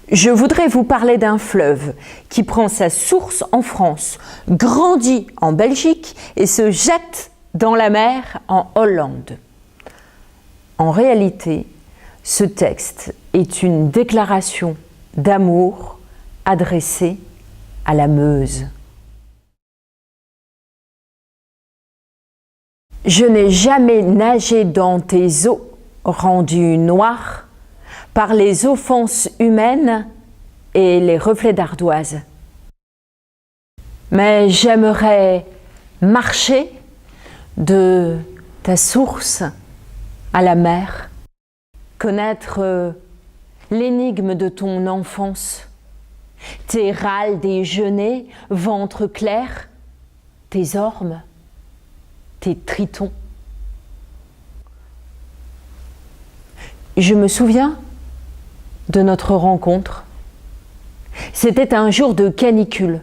Je voudrais vous parler d'un fleuve qui prend sa source en France, grandit en Belgique et se jette dans la mer en Hollande. En réalité, ce texte est une déclaration d'amour adressée à la Meuse. Je n'ai jamais nagé dans tes eaux rendues noires par les offenses humaines et les reflets d'ardoise. Mais j'aimerais marcher de ta source à la mer, connaître l'énigme de ton enfance, tes râles déjeuners, ventre clair, tes ormes, tes tritons. Je me souviens de notre rencontre. C'était un jour de canicule,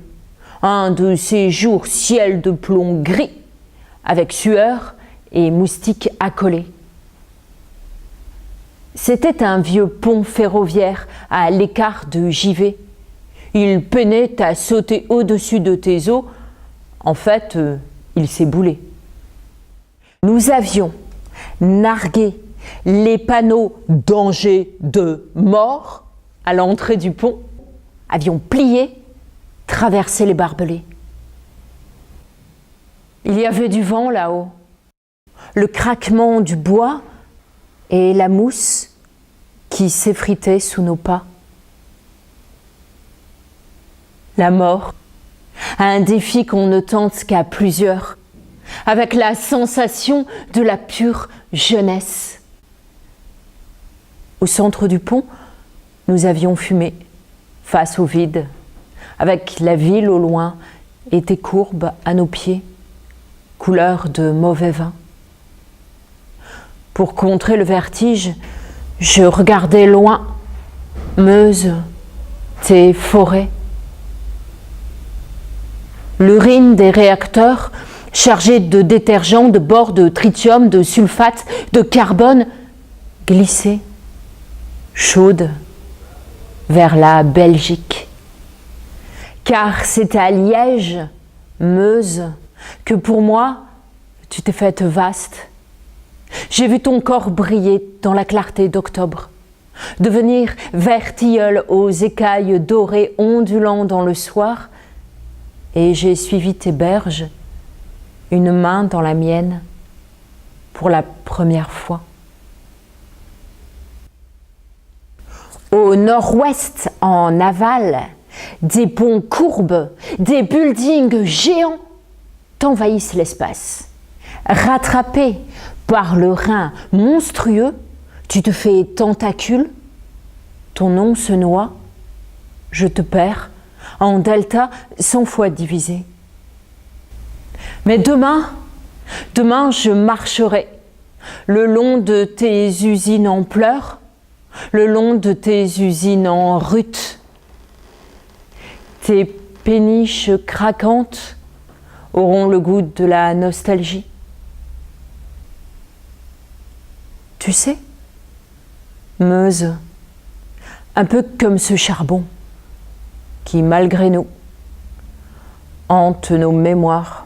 un de ces jours ciel de plomb gris, avec sueur et moustiques accolés. C'était un vieux pont ferroviaire à l'écart de Givet. Il peinait à sauter au-dessus de tes eaux. En fait, il s'est boulé. Nous avions nargué les panneaux « danger de mort » à l'entrée du pont, avions plié, traversé les barbelés. Il y avait du vent là-haut, le craquement du bois et la mousse qui s'effritait sous nos pas. La mort, un défi qu'on ne tente qu'à plusieurs, avec la sensation de la pure jeunesse. Au centre du pont, nous avions fumé, face au vide, avec la ville au loin et tes courbes à nos pieds, couleur de mauvais vin. Pour contrer le vertige, je regardais loin, Meuse, tes forêts. L'urine des réacteurs, chargée de détergents, de bore, de tritium, de sulfate, de carbone, glissait, chaude, vers la Belgique. Car c'est à Liège, Meuse, que pour moi, tu t'es faite vaste. J'ai vu ton corps briller dans la clarté d'octobre, devenir vert tilleul aux écailles dorées ondulant dans le soir, et j'ai suivi tes berges, une main dans la mienne, pour la première fois. Au nord-ouest, en aval, des ponts courbes, des buildings géants t'envahissent l'espace. Rattrapé par le Rhin monstrueux, tu te fais tentacule, ton nom se noie, je te perds, en delta 100 fois divisé. Mais demain, je marcherai le long de tes usines en pleurs, le long de tes usines en rut. Tes péniches craquantes auront le goût de la nostalgie. Tu sais, Meuse, un peu comme ce charbon qui, malgré nous, hante nos mémoires